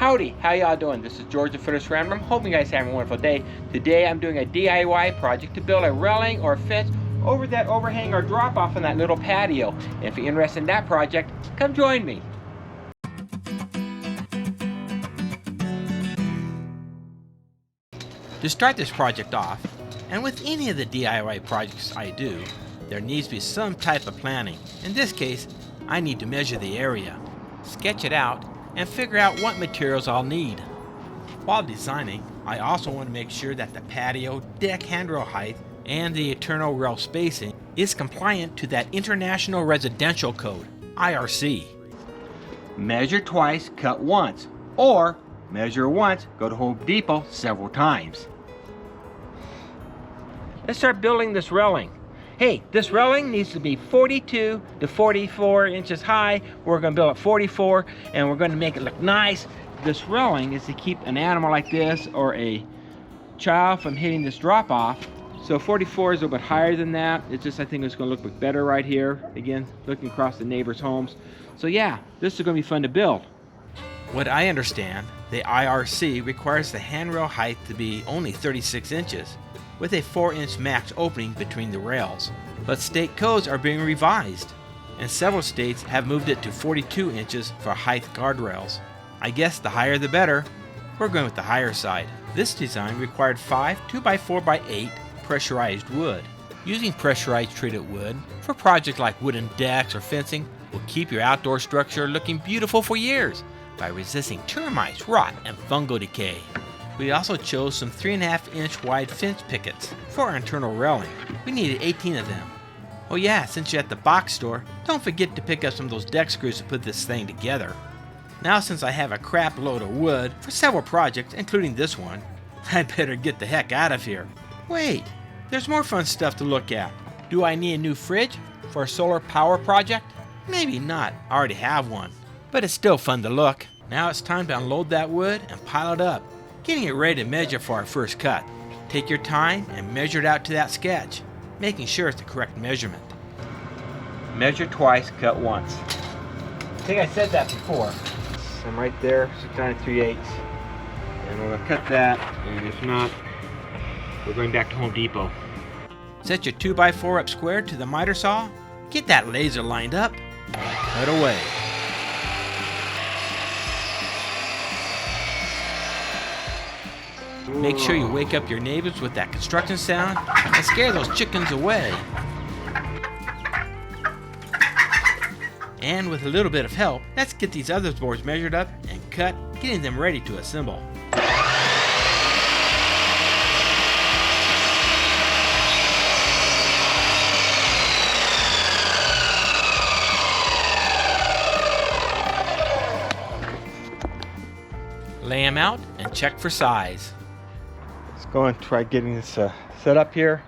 Howdy, how y'all doing? This is George the Fittest Rambler. I'm hoping you guys are having a wonderful day. Today I'm doing a DIY project to build a railing or fence over that overhang or drop off on that little patio. And if you're interested in that project, come join me. To start this project off, and with any of the DIY projects I do, there needs to be some type of planning. In this case, I need to measure the area, sketch it out, and figure out what materials I'll need. While designing, I also want to make sure that the patio, deck handrail height, and the internal rail spacing is compliant to that International Residential Code, IRC. Measure twice, cut once, or measure once, go to Home Depot several times. Let's start building this railing. Hey, this railing needs to be 42 to 44 inches high. We're going to build it 44 and we're going to make it look nice. This railing is to keep an animal like this or a child from hitting this drop off. So 44 is a little bit higher than that. It's just, I think it's going to look better right here. Again, looking across the neighbors' homes. So yeah, this is going to be fun to build. What I understand, the IRC requires the handrail height to be only 36 inches. With a 4-inch max opening between the rails. But state codes are being revised, and several states have moved it to 42 inches for height guardrails. I guess the higher the better. We're going with the higher side. This design required 5 2x4x8 pressurized wood. Using pressurized treated wood for projects like wooden decks or fencing will keep your outdoor structure looking beautiful for years by resisting termites, rot, and fungal decay. We also chose some 3.5-inch wide fence pickets for our internal railing. We needed 18 of them. Oh yeah, since you're at the box store, don't forget to pick up some of those deck screws to put this thing together. Now since I have a crap load of wood for several projects, including this one, I better get the heck out of here. Wait, there's more fun stuff to look at. Do I need a new fridge for a solar power project? Maybe not, I already have one. But it's still fun to look. Now it's time to unload that wood and pile it up. Getting it ready to measure for our first cut. Take your time and measure it out to that sketch, making sure it's the correct measurement. Measure twice, cut once. I think I said that before. So I'm right there, 6 3/8. And we're gonna cut that, and if not, we're going back to Home Depot. Set your 2x4 up square to the miter saw, get that laser lined up, and cut away. Make sure you wake up your neighbors with that construction sound and scare those chickens away. And with a little bit of help, let's get these other boards measured up and cut, getting them ready to assemble. Lay them out and check for size. Go and try getting this set up here.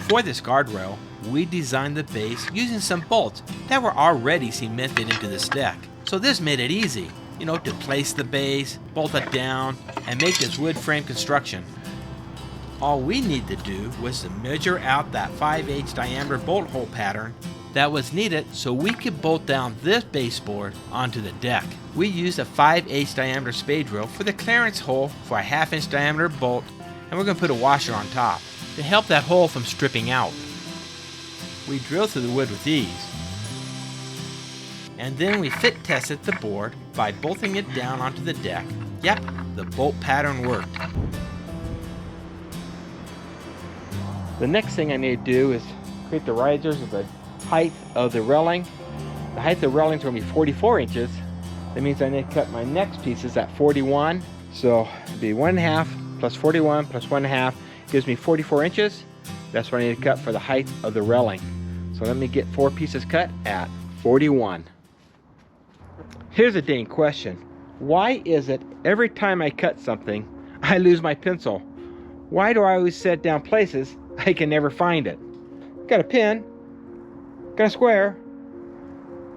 For this guardrail, we designed the base using some bolts that were already cemented into this deck. So this made it easy, to place the base, bolt it down, and make this wood frame construction. All we need to do was to measure out that 5/8 diameter bolt hole pattern that was needed so we could bolt down this baseboard onto the deck. We used a 5/8 diameter spade drill for the clearance hole for a 1/2-inch diameter bolt, and we're going to put a washer on top to help that hole from stripping out. We drill through the wood with ease, and then we fit tested the board by bolting it down onto the deck. Yep, the bolt pattern worked. The next thing I need to do is create the risers of the height of the railing. The height of the railing is going to be 44 inches. That means I need to cut my next pieces at 41. So it'd be 1.5 plus 41 plus 1.5 gives me 44 inches. That's what I need to cut for the height of the railing. So let me get 4 pieces cut at 41. Here's a dang question. Why is it every time I cut something, I lose my pencil? Why do I always set down places I can never find it? Got a pen, got a square,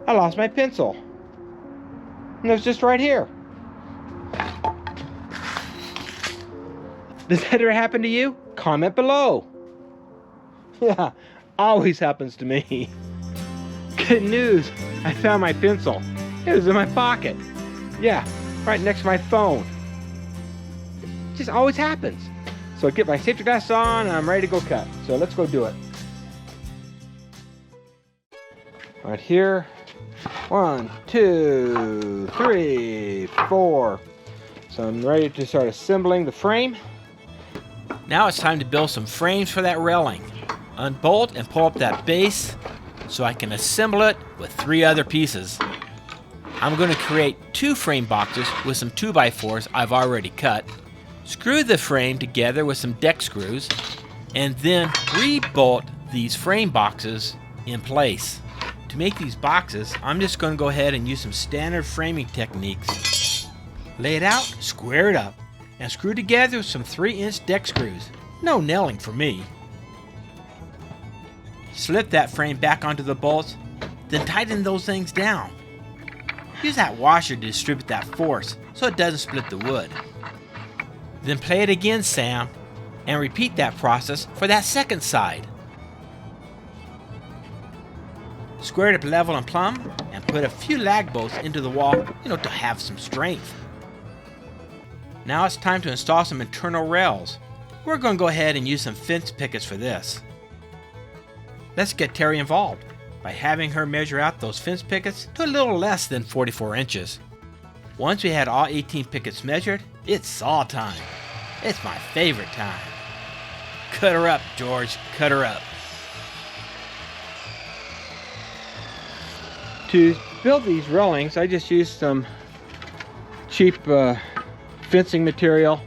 I lost my pencil. And it was just right here. Does that ever happen to you? Comment below. Yeah, always happens to me. Good news, I found my pencil. It was in my pocket. Yeah, right next to my phone. It just always happens. So I get my safety glasses on and I'm ready to go cut. So let's go do it. Right here. 1, 2, 3, 4. So I'm ready to start assembling the frame. Now it's time to build some frames for that railing. Unbolt and pull up that base so I can assemble it with 3 other pieces. I'm going to create 2 frame boxes with some 2x4s I've already cut. Screw the frame together with some deck screws and then re-bolt these frame boxes in place. To make these boxes, I'm just going to go ahead and use some standard framing techniques. Lay it out, square it up, and screw together with some 3-inch deck screws. No nailing for me. Slip that frame back onto the bolts, then tighten those things down. Use that washer to distribute that force so it doesn't split the wood. Then play it again, Sam, and repeat that process for that second side. Square it up level and plumb, and put a few lag bolts into the wall, to have some strength. Now it's time to install some internal rails. We're going to go ahead and use some fence pickets for this. Let's get Terry involved by having her measure out those fence pickets to a little less than 44 inches. Once we had all 18 pickets measured, it's saw time. It's my favorite time. Cut her up, George, cut her up. To build these railings, I just used some cheap fencing material.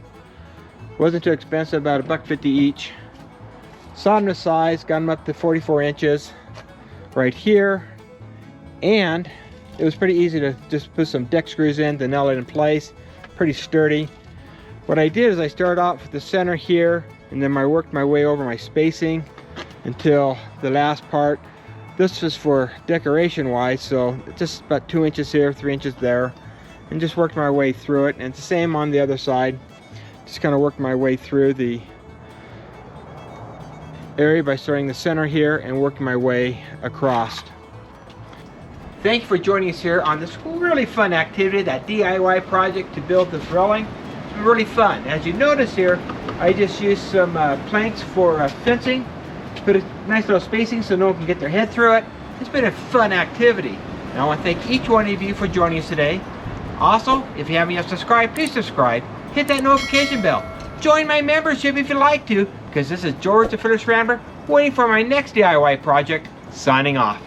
Wasn't too expensive, about $1.50 each. Sawed them to size, got them up to 44 inches right here. And it was pretty easy to just put some deck screws in to nail it in place. Pretty sturdy. What I did is I started off with the center here, and then I worked my way over my spacing until the last part. This was for decoration wise, so just about 2 inches here, 3 inches there, and just worked my way through it. And it's the same on the other side. Just kind of worked my way through the area by starting the center here and working my way across. Thank you for joining us here on this really fun activity, that DIY project to build this railing. It's been really fun. As you notice here, I just used some planks for fencing. Put a nice little spacing so no one can get their head through it. It's been a fun activity. And I want to thank each one of you for joining us today. Also, if you haven't yet subscribed, please subscribe. Hit that notification bell. Join my membership if you'd like to, because this is George the Fearless Rambler, waiting for my next DIY project, signing off.